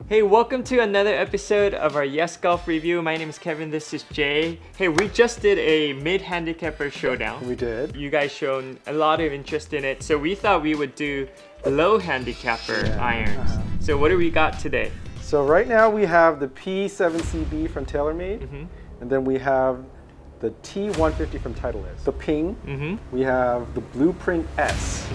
Hey, welcome to another episode of our Yes Golf Review. My name is Kevin, this is Jay. Hey, we just did a mid-handicapper showdown. We did. You guys shown a lot of interest in it, so we thought we would do low handicapper irons. So what do we got today? So right now we have the P7CB from TaylorMade, and then we have the T150 from Titleist. The Ping, we have the Blueprint S,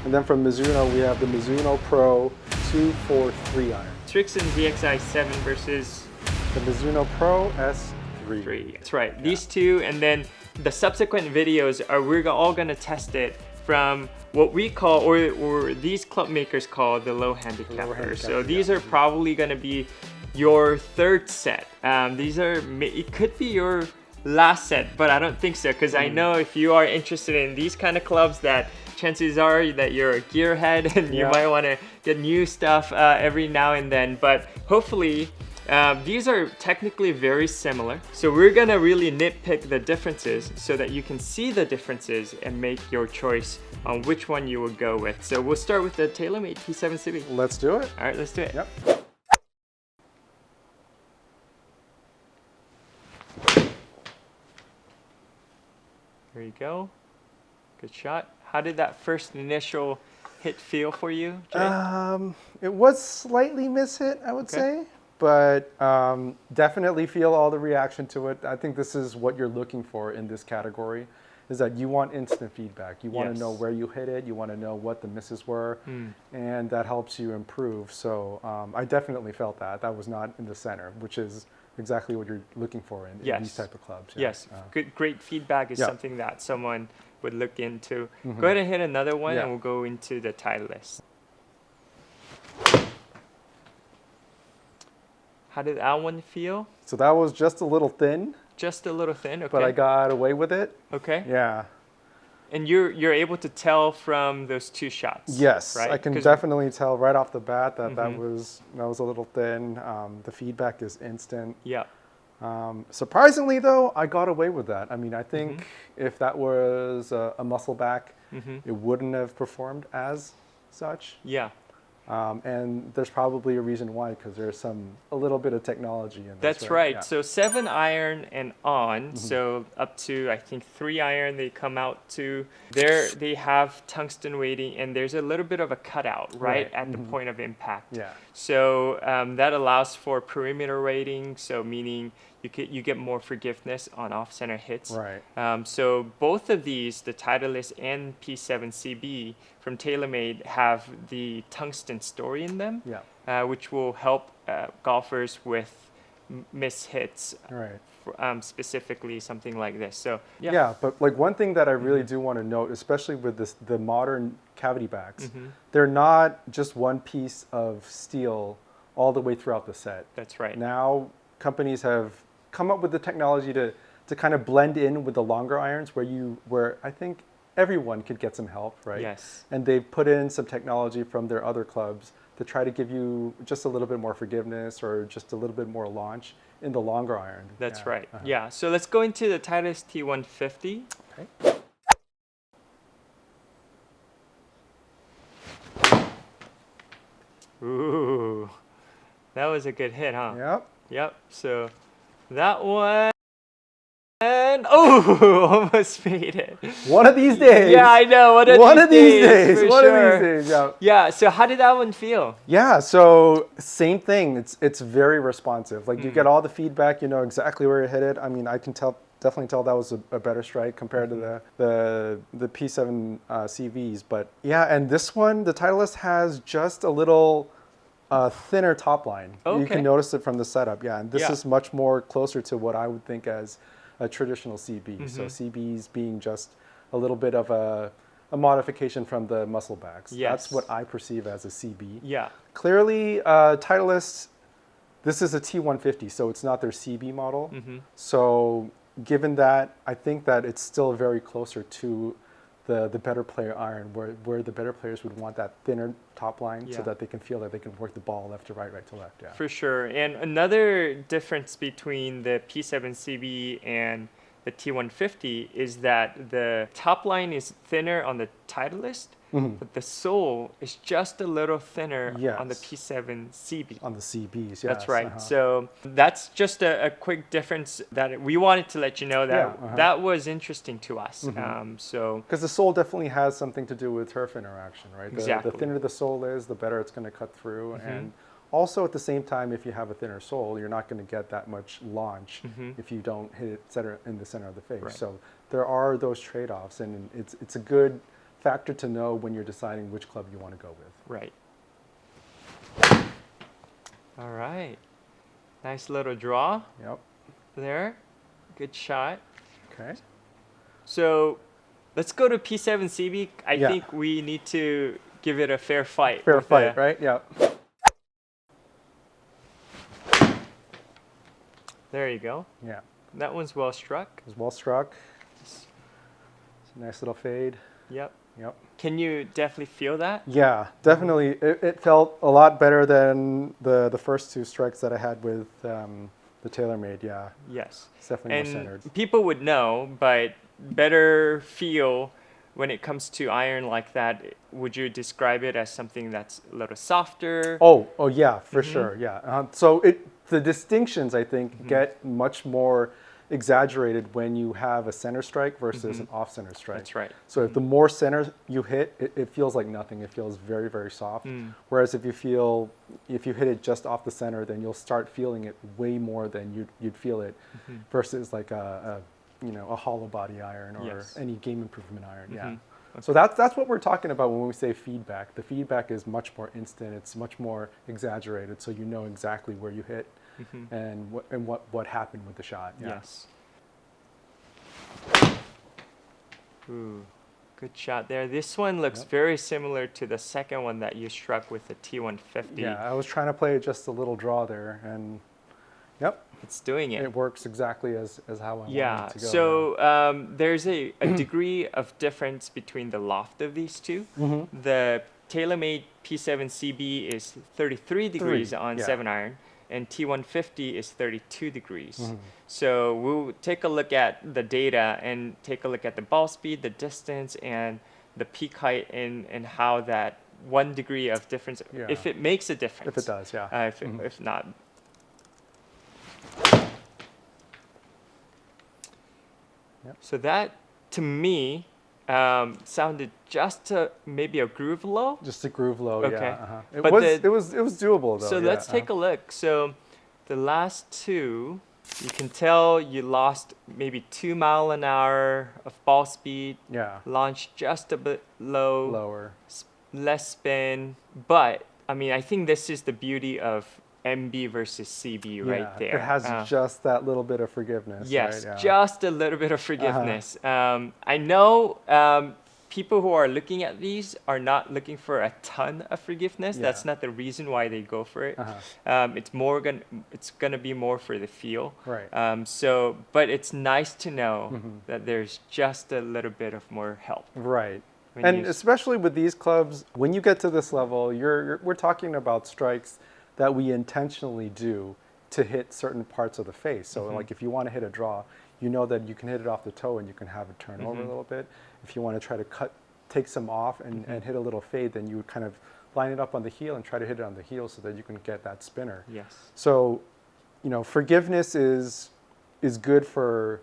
and then from Mizuno we have the Mizuno Pro 243 iron. Trixon DXi 7 versus the Mizuno Pro S3. That's right, these two, and then the subsequent videos are we're all gonna test it from what we call, or these club makers call, the low handicapper. So these are probably gonna be your third set. It could be your last set, but I don't think so, because I know if you are interested in these kind of clubs, that chances are that you're a gearhead and you might want to get new stuff every now and then. But hopefully these are technically very similar, so we're gonna really nitpick the differences so that you can see the differences and make your choice on which one you would go with. So we'll start with the TaylorMade P7CB. Let's do it. All right, let's do it. Yep. There you go. Good shot. How did that first initial hit feel for you, Jay? It was slightly mishit, I would say, but definitely feel all the reaction to it. I think this is what you're looking for in this category, is that you want instant feedback. You want to know where you hit it. You want to know what the misses were, and that helps you improve. So I definitely felt that. That was not in the center, which is exactly what you're looking for in these type of clubs. Yeah. Yes, great feedback is something that someone would look into. Go ahead and hit another one, and we'll go into the Titleist. How did that one feel? So that was just a little thin. Just a little thin, okay. But I got away with it. Okay. Yeah. And you're able to tell from those two shots. Yes, right? I can definitely tell right off the bat that that was a little thin. The feedback is instant. Yeah. Surprisingly, though, I got away with that. I mean, I think if that was a muscle back, it wouldn't have performed as such. Yeah. And there's probably a reason why, because there's a little bit of technology in this. That's right. Yeah. So 7 iron and on, so up to I think 3 iron they come out to. There they have tungsten weighting, and there's a little bit of a cutout right at the point of impact. Yeah. So that allows for perimeter weighting, so meaning you get more forgiveness on off-center hits. Right. So both of these, the Titleist and P7CB from TaylorMade, have the tungsten story in them, which will help golfers with miss hits. Right. Specifically something like this. So yeah, but like one thing that I really do want to note, especially with the modern cavity backs, they're not just one piece of steel all the way throughout the set. That's right. Now companies have come up with the technology to kind of blend in with the longer irons, where I think everyone could get some help, right? Yes. And they've put in some technology from their other clubs to try to give you just a little bit more forgiveness or just a little bit more launch in the longer iron. That's right. Yeah. So let's go into the Titleist T150. Okay. Ooh, that was a good hit, huh? Yep. Yep. So that one. And almost made it. One of these days. Yeah, I know. One of these days. One of these days. Yeah. Yeah. So how did that one feel? Yeah. So same thing. It's very responsive. Like you get all the feedback. You know exactly where you hit it. I mean, I can definitely tell that was a better strike compared to the P7 CVs. But yeah, and this one, the Titleist has just a little thinner top line. Okay. You can notice it from the setup. Yeah, and this is much more closer to what I would think as a traditional CB. So CBs being just a little bit of a modification from the muscle backs. Yes. That's what I perceive as a CB. Yeah. Clearly, Titleist, this is a T150, so it's not their CB model. So given that, I think that it's still very closer to the better player iron, where the better players would want that thinner top line so that they can feel that they can work the ball left to right, right to left. Yeah. For sure. And another difference between the P7CB and the T150 is that the top line is thinner on the Titleist, but the sole is just a little thinner on the Yes. P7 CB. On the CBs, yes. That's right. So that's just a quick difference that we wanted to let you know that that was interesting to us. So because the sole definitely has something to do with turf interaction, right? Exactly. The thinner the sole is, the better it's going to cut through. And also at the same time, if you have a thinner sole, you're not going to get that much launch if you don't hit it in the center of the face. Right. So there are those trade-offs, and it's a good factor to know when you're deciding which club you want to go with. Right. All right. Nice little draw Yep. there. Good shot. Okay. So let's go to P7 CB. I Yeah. think we need to give it a fair fight. Fair with fight, the- right? Yeah. There you go. Yeah. That one's well struck. It was well struck. It's a nice little fade. Yep. Yep. Can you definitely feel that? Yeah, definitely. It felt a lot better than the first two strikes that I had with the TaylorMade. Yeah, Yes. it's definitely more And centered. people would know, but better feel when it comes to iron like that. Would you describe it as something that's a little softer? Oh, yeah, for sure. Yeah. So the distinctions, I think, get much more exaggerated when you have a center strike versus an off center strike. That's right. So if the more center you hit, it feels like nothing. It feels very, very soft. Whereas if you hit it just off the center, then you'll start feeling it way more than you'd feel it versus like a hollow body iron or Yes. any game improvement iron. Yeah. So that's what we're talking about when we say feedback. The feedback is much more instant. It's much more exaggerated, so you know exactly where you hit and what happened with the shot. Yeah. Yes. Ooh, good shot there. This one looks very similar to the second one that you struck with the T150. Yeah, I was trying to play just a little draw there, and yep, It's doing it. it works exactly as how I wanted Yeah, it to go. so there's a degree of difference between the loft of these two. The TaylorMade P7 CB is 33 degrees on yeah. 7 iron, and T150 is 32 degrees. So we'll take a look at the data and take a look at the ball speed, the distance, and the peak height, and how that 1 degree of difference, Yeah. if it makes a difference. If it does, yeah. If not. Yep. So that, to me, sounded just maybe a groove low. Just a groove low, Okay. yeah. It But was doable though. So yeah, let's take a look. So the last two, you can tell you lost maybe 2 mile an hour of ball speed, yeah, launched just a bit low, lower. less spin. But I mean, I think this is the beauty of MB versus CB right there. It has just that little bit of forgiveness. Yes, right? Yeah. just a little bit of forgiveness. I know people who are looking at these are not looking for a ton of forgiveness. Yeah. That's not the reason why they go for it. It's gonna be more for the feel. Right. But it's nice to know that there's just a little bit of more help. Right. when And you- especially with these clubs, when you get to this level, we're talking about strikes that we intentionally do to hit certain parts of the face. So like if you want to hit a draw, you know that you can hit it off the toe and you can have it turn over a little bit. If you want to try to take some off and hit a little fade, then you would kind of line it up on the heel and try to hit it on the heel so that you can get that spinner. Yes. So, forgiveness is good for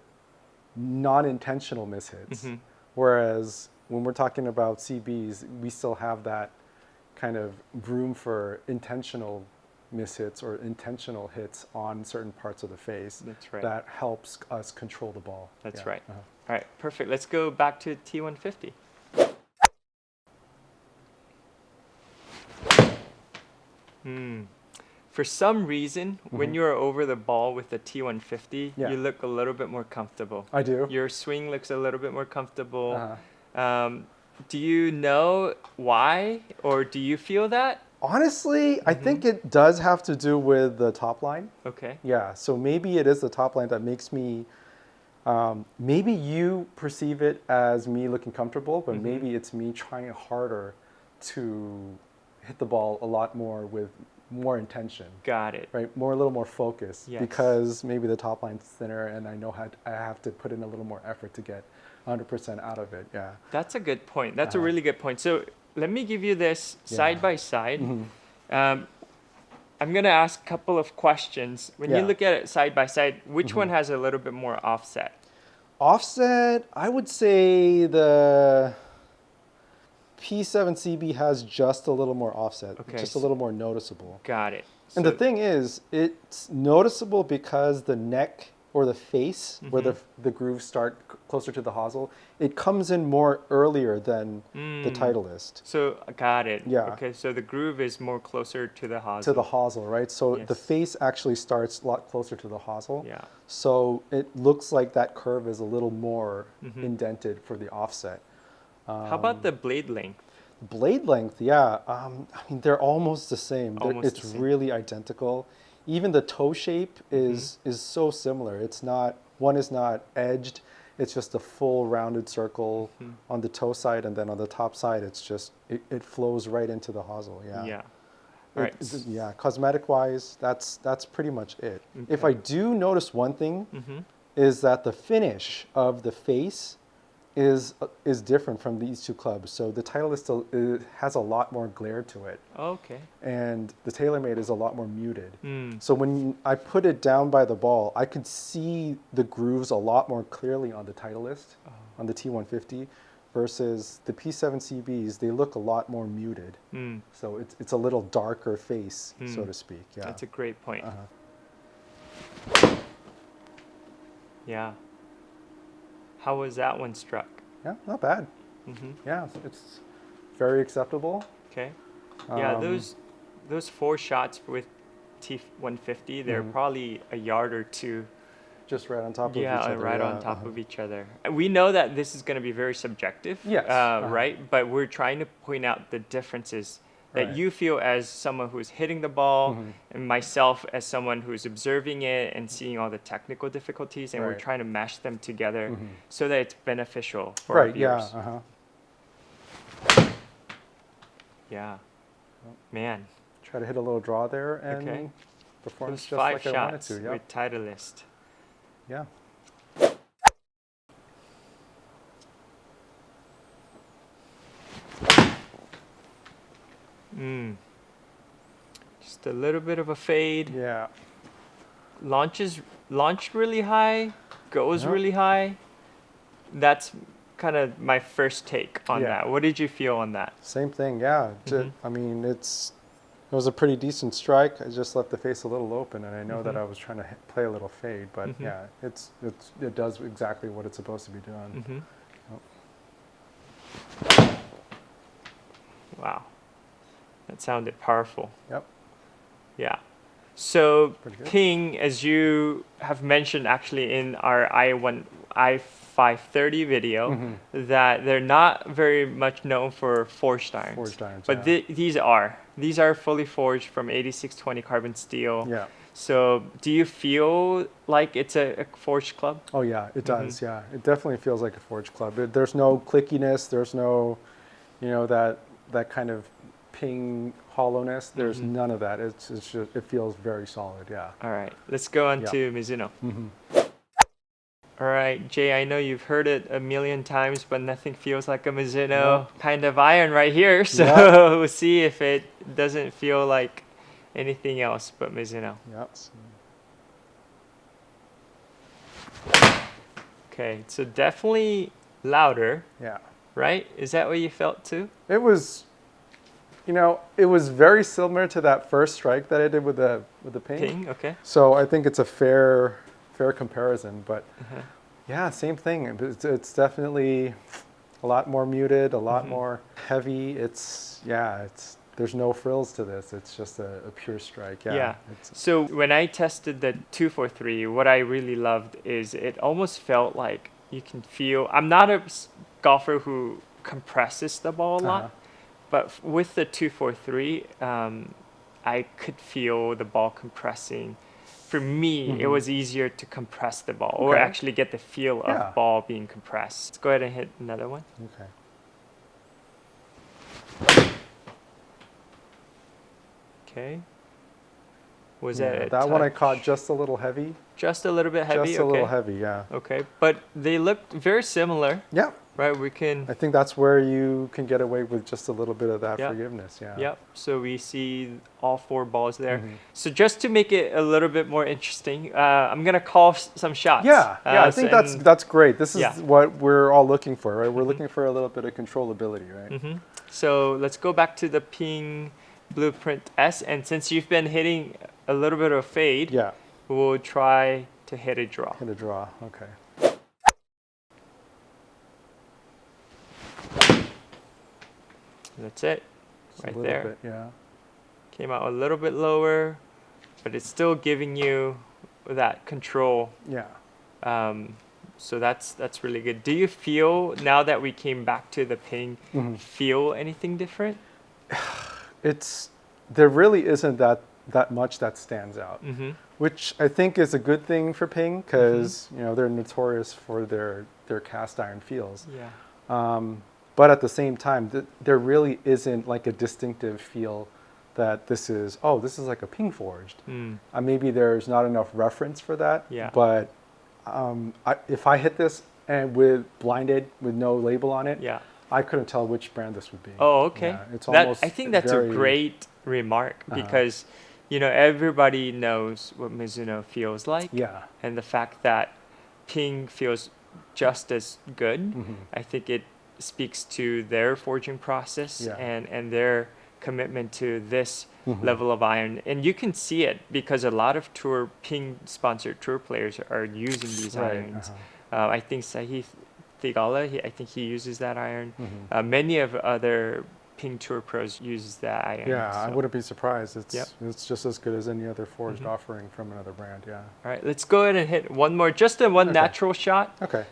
non-intentional mishits. Whereas when we're talking about CBs, we still have that kind of room for intentional mishits or intentional hits on certain parts of the face. That's right. That helps us control the ball. That's Yeah. right. All right, perfect. Let's go back to T150. For some reason, when you're over the ball with the T150, Yeah. you look a little bit more comfortable. I do. Your swing looks a little bit more comfortable. Uh-huh. Do you know why, or do you feel that? Honestly, I think it does have to do with the top line. Okay. Yeah, so maybe it is the top line that makes me, maybe you perceive it as me looking comfortable, but maybe it's me trying harder to hit the ball a lot more with more intention. Got it. Right, a little more focus. Yes. Because maybe the top line's thinner, and I know I have to put in a little more effort to get 100% out of it. Yeah. That's a good point. That's a really good point. So let me give you this side by side. I'm gonna ask a couple of questions. When you look at it side by side, which one has a little bit more offset? Offset, I would say the P7CB has just a little more offset, just a little more noticeable. Got it. And the thing is, it's noticeable because the neck or the face, where the grooves start closer to the hosel, it comes in more earlier than the Titleist. So got it. Yeah. Okay, so the groove is more closer to the hosel. To the hosel, right? So the face actually starts a lot closer to the hosel. Yeah. So it looks like that curve is a little more indented for the offset. How about the blade length? Blade length, yeah. I mean, they're almost the same. Almost it's the same. really identical. Even the toe shape is so similar. It's not, one is not edged. It's just a full rounded circle on the toe side, and then on the top side, it's just, it flows right into the hosel. Yeah. Yeah. All right. Yeah. Cosmetic wise, that's pretty much it. If I do notice one thing, is that the finish of the face is different from these two clubs. So the Titleist has a lot more glare to it. Okay. And the TaylorMade is a lot more muted. So when I put it down by the ball, I could see the grooves a lot more clearly on the Titleist, on the T150, versus the P7CBs. They look a lot more muted. So it's a little darker face, so to speak. Yeah. That's a great point. Yeah. How was that one struck? Yeah, not bad. Yeah, it's very acceptable. Okay. Yeah, those 4 shots with T150, they're probably a yard or two. Just right on top of each Yeah, other. right on top of each other. We know that this is going to be very subjective, Yes. right? But we're trying to point out the differences that you feel as someone who's hitting the ball, and myself as someone who's observing it and seeing all the technical difficulties, and we're trying to mash them together so that it's beneficial for our viewers. Yeah. Man. Try to hit a little draw there and perform Those just 5 like I wanted shots to. with Titleist. Yeah. Just a little bit of a fade. Yeah. Launched really high, goes really high. That's kind of my first take on that. What did you feel on that? Same thing, yeah. I mean, it was a pretty decent strike. I just left the face a little open, and I know that I was trying to play a little fade, but yeah, it does exactly what it's supposed to be doing. Wow, that sounded powerful. Yep. Yeah. So ping, as you have mentioned actually in our I530 video, that they're not very much known for forged irons. Forged irons, but these are fully forged from 8620 carbon steel. Yeah. So do you feel like it's a forged club? Oh yeah, it does. Yeah, it definitely feels like a forged club. There's no clickiness. There's no, that kind of ping hollowness. There's none of that. It's just, it feels very solid. Yeah. All right, let's go on to Mizuno. All right, Jay, I know you've heard it a million times, but nothing feels like a Mizuno kind of iron right here. So we'll see if it doesn't feel like anything else but Mizuno. Yep. Okay, so definitely louder. Yeah. Right? Is that what you felt too? It was, it was very similar to that first strike that I did with the ping. Ping, okay. So I think it's a fair comparison, but yeah, same thing. It's definitely a lot more muted, a lot more heavy. There's no frills to this. It's just a pure strike. Yeah. So when I tested the 243, what I really loved is it almost felt like you can feel, I'm not a golfer who compresses the ball a lot, but with the 243, I could feel the ball compressing. For me, it was easier to compress the ball or actually get the feel of ball being compressed. Let's go ahead and hit another one. Okay. Okay. Was Yeah, that that one I caught just a little heavy. Just a little bit heavy? Just a little heavy, yeah. Okay, but they look very similar. Yeah. Right, we can... I think that's where you can get away with just a little bit of that Yep. forgiveness, yeah. Yep, so we see all 4 balls there. So just to make it a little bit more interesting, I'm going to call some shots. Yeah, I think that's great. This is what we're all looking for, right? We're looking for a little bit of controllability, right? So let's go back to the Ping Blueprint S, and since you've been hitting a little bit of fade, we'll try to hit a draw. Hit a draw, okay. That's it, right there. Bit, yeah. Came out a little bit lower, but it's still giving you that control. Yeah. So that's really good. Do you feel, now that we came back to the Ping, feel anything different? There really isn't that much that stands out, which I think is a good thing for Ping, because you know, they're notorious for their cast iron feels. Yeah. But at the same time, there really isn't like a distinctive feel that this is like a Ping forged. Maybe there's not enough reference for that. Yeah. But if I hit this and with blinded with no label on it, I couldn't tell which brand this would be. Oh, okay. Yeah, it's almost I think that's a great remark, because you know, everybody knows what Mizuno feels like. Yeah. And the fact that Ping feels just as good, I think it speaks to their forging process and their commitment to this level of iron. And you can see it because a lot of Ping sponsored tour players are using these irons. I think Sahith Thigala, I think he uses that iron. Many of other Ping Tour pros uses that iron. Yeah, so. I wouldn't be surprised. It's just as good as any other forged offering from another brand, yeah. All right, let's go ahead and hit one more, just a natural shot. Okay.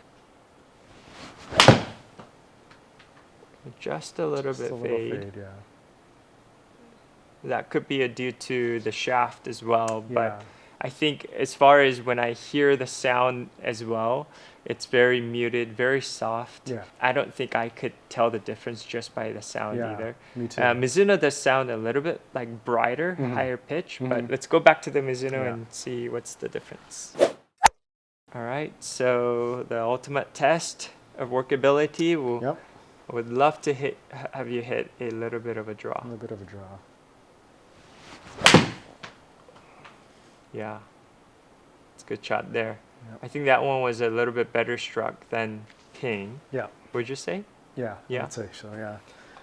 Just a little bit fade. Yeah. That could be due to the shaft as well, but I think as far as when I hear the sound as well, it's very muted, very soft. Yeah. I don't think I could tell the difference just by the sound either. Me too. Mizuno does sound a little bit like brighter, higher pitch, but let's go back to the Mizuno and see what's the difference. All right, so the ultimate test of workability will... I would love to have you hit a little bit of a draw. A little bit of a draw. Yeah, it's a good shot there. I think that one was a little bit better struck than Ping. Yeah. Would you say? Yeah, I'd say so, yeah.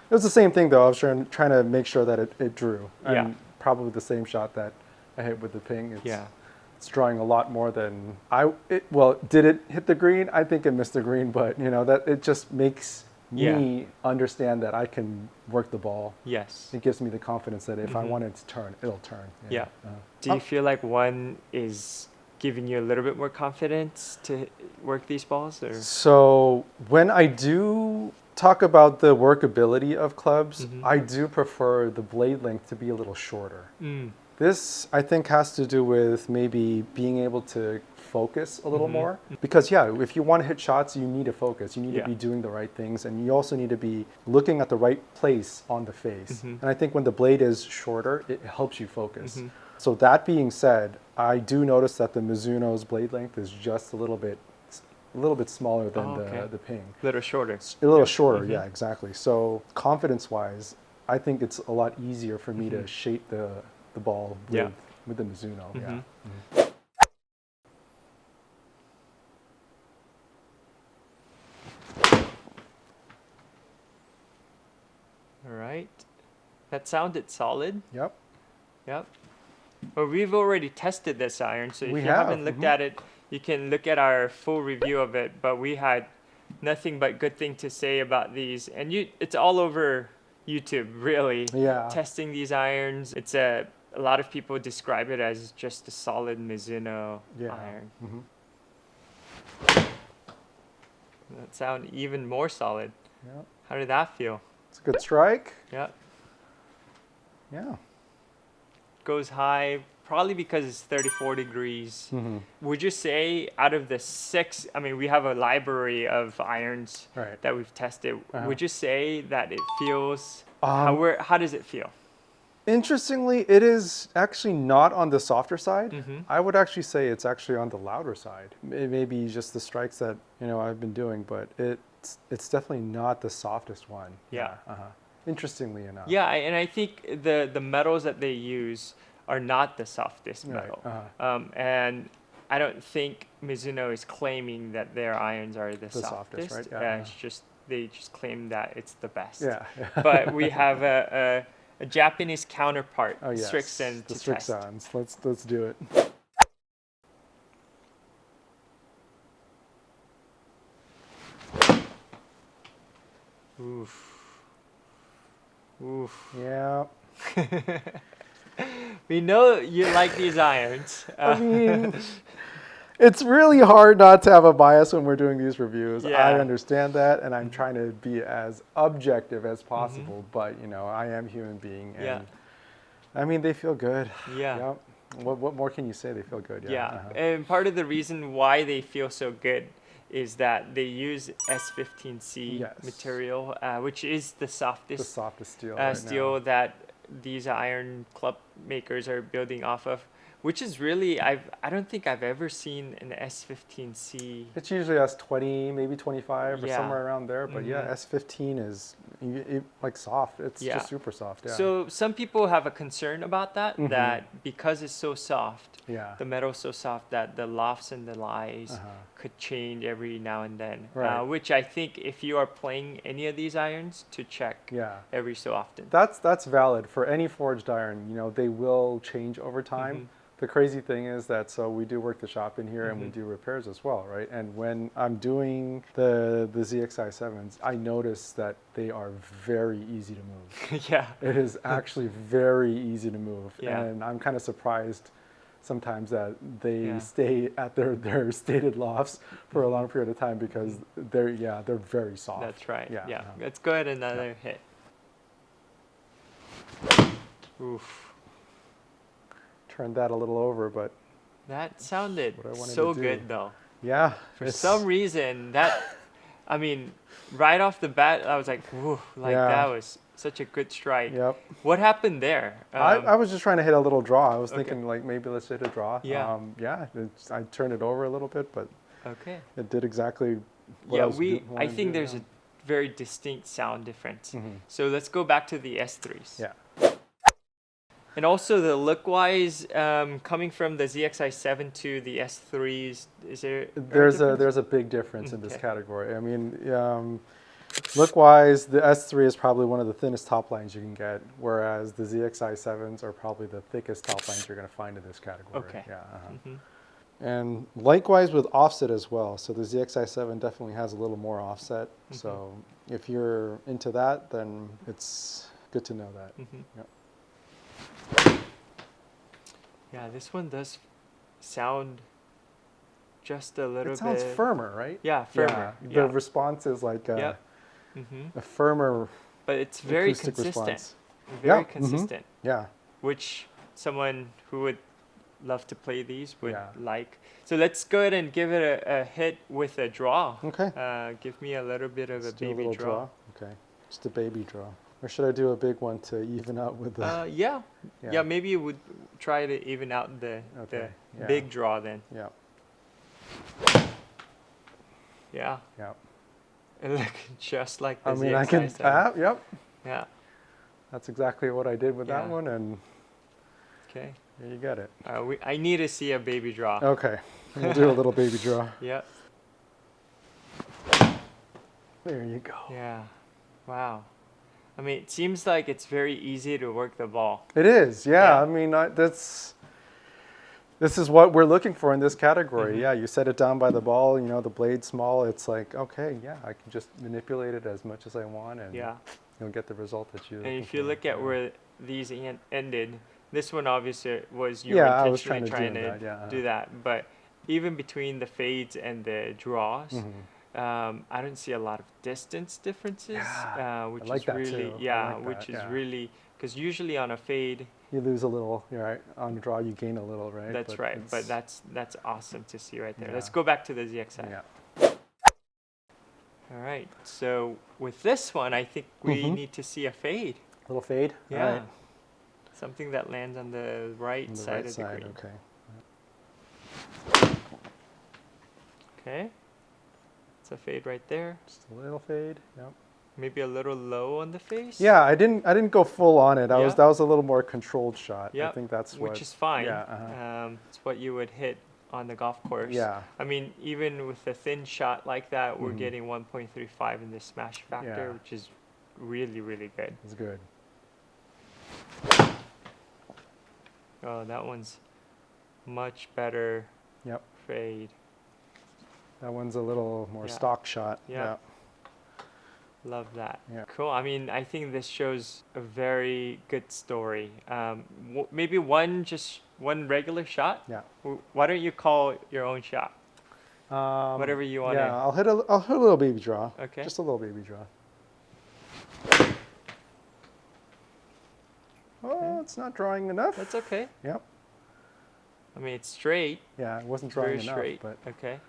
It was the same thing though. I was trying to make sure that it drew. And probably the same shot that I hit with the Ping. It's drawing a lot more than did it hit the green? I think it missed the green, but you know, that it just makes me understand that I can work the ball. Yes. It gives me the confidence that if I want it to turn, it'll turn. Yeah. Do you feel like one is giving you a little bit more confidence to work these balls? Or? So when I do talk about the workability of clubs, I do prefer the blade length to be a little shorter. This, I think, has to do with maybe being able to focus a little more. Because, if you want to hit shots, you need to focus. You need to be doing the right things. And you also need to be looking at the right place on the face. And I think when the blade is shorter, it helps you focus. So that being said, I do notice that the Mizuno's blade length is just a little bit smaller than the Ping. A little shorter. A little shorter, yeah, exactly. So confidence-wise, I think it's a lot easier for me to shape the ball with the Mizuno. All right. That sounded solid. Yep. Well, we've already tested this iron, so if you haven't looked at it, you can look at our full review of it. But we had nothing but good thing to say about these, and it's all over YouTube, really. Testing these irons. It's a lot of people describe it as just a solid Mizuno iron. That sound even more solid. How did that feel? It's a good strike. Yeah. Goes high, probably because it's 34 degrees. Would you say out of the 6, I mean, we have a library of irons that we've tested. Would you say that it feels, how does it feel? Interestingly, it is actually not on the softer side. Mm-hmm. I would actually say it's actually on the louder side. It may be just the strikes that I've been doing, but it's definitely not the softest one. Yeah. Interestingly enough. Yeah, and I think the metals that they use are not the softest Right, metal. And I don't think Mizuno is claiming that their irons are the softest. right? Yeah. It's just they just claim that it's the best. Yeah. But we have a Japanese counterpart, Oh yes. Strixon, The to test. Strixons. Let's do it. Oof. Oof. Yeah. We know you like these irons. I mean, it's really hard not to have a bias when we're doing these reviews. Yeah. I understand that, and I'm trying to be as objective as possible. But I am a human being, and Yeah. I mean, they feel good. Yeah. Yep. What more can you say? They feel good. Yeah, and part of the reason why they feel so good is that they use S15C Yes. material, which is the The softest softest steel. steel that these iron club makers are building off of, which is really I don't think I've ever seen an S15C. It's usually S20, maybe 25, or Yeah. somewhere around there. But yeah, Mhm. S15 is like soft. It's Yeah. just super soft. Yeah. So some people have a concern about that, Mhm. that because it's so soft, yeah. the metal's so soft that the lofts and the lies Uh-huh. could change every now and then. Right. Which I think if you are playing any of these irons, to check Yeah. every so often. That's valid for any forged iron. They will change over time. Mhm. The crazy thing is that we do work the shop in here and we Mhm. do repairs as well, right? And when I'm doing the ZXi 7s, I notice that they are very easy to move. Yeah. It is actually very easy to move, Yeah. and I'm kind of surprised sometimes that they Yeah. stay at their stated lofts for a long period of time because they're very soft. That's right. Yeah. Yeah. Let's go ahead another hit. Oof. Turned that a little over, but That sounded what I wanted so to do. good though. yeah. For some reason, I mean, right off the bat, I was like, whoa, Yeah. that was such a good strike. Yep. What happened there? I was just trying to hit a little draw. I was Okay. thinking like maybe let's hit a draw. Yeah. I turned it over a little bit, but Okay. it did exactly what Yeah, I was I wanting to think do, there's yeah. a very distinct sound difference. Mhm. So let's go back to the S3s. Yeah. And also the look-wise, coming from the ZXi 7 to the S3s, is there? There's a big difference in this Okay. category. I mean, look-wise, the S3 is probably one of the thinnest top lines you can get, whereas the ZXi 7s are probably the thickest top lines you're going to find in this category. Okay. Yeah. Mhm. And likewise with offset as well. So the ZXi 7 definitely has a little more offset. So if you're into that, then it's good to know that. Mhm. Yep. Yeah, this one does sound just a little It sounds bit firmer, right? Yeah, firmer. The response is like Yep. Hmm. a firmer But it's very acoustic consistent. response. Very Yeah, mhm. consistent. Yeah. Which someone who would love to play these would Yeah. like. So let's go ahead and give it a hit with a draw. Okay. Give me a little bit of Let's a do baby little draw. Okay. Just a baby draw. Or should I do a big one to even out with the... Yeah. Yeah. Yeah, maybe you would try to even out the Okay, yeah. big draw then. Yeah. Yeah. Yeah. It looked just like the I mean, I can... ZXi7. yep. Yeah. That's exactly what I did with that Yeah. one, and Okay. there you got it. I need to see a baby draw. Okay. We'll do a little baby draw. Yep. There you go. Yeah. Wow. I mean, it seems like it's very easy to work the ball. It is, yeah. Yeah. I mean, this is what we're looking for in this category. Mhm. Yeah, you set it down by the ball, the blade small. It's like, okay, yeah, I can just manipulate it as much as I want, and Yeah. you'll get the result that you. And if you look at where these ended, this one obviously was you Yeah, I were was intentionally trying trying to to do that, yeah. do that. But even between the fades and the draws, Mhm. I don't see a lot of distance differences, Yeah, which like is that really too. I yeah, like which that, is yeah. really because usually on a fade, You lose a little, right? On the draw, you gain a little, right? that's right. But it's- that's awesome to see right there. Yeah. Let's go back to the ZXi. yeah. All right. So with this one, I think we Mhm. need to see a fade. Little fade. Yeah. All right. Something that lands on the right On the side right of the side, green. okay. Okay. It's a fade right there. Just a little fade. Yep. Maybe a little low on the face. Yeah, I didn't go full on it. Yeah. That was a little more controlled shot. Yeah. I think that's what. Which is fine. Yeah. It's what you would hit on the golf course. Yeah. I mean, even with a thin shot like that, we're Mhm. getting 1.35 in the smash factor, Yeah. which is really, really good. It's good. Oh, that one's much better Yep. fade. That one's a little more Yeah. stock shot. Yeah. Love that. Yeah. Cool. I mean, I think this shows a very good story. Maybe one regular shot. Yeah. Why don't you call your own shot? Whatever you want. Yeah, I'll hit a little baby draw. Okay. Just a little baby draw. Oh, it's not drawing enough. That's okay. Yep. I mean, it's straight. Yeah, it wasn't drawing Very enough, straight. but Okay.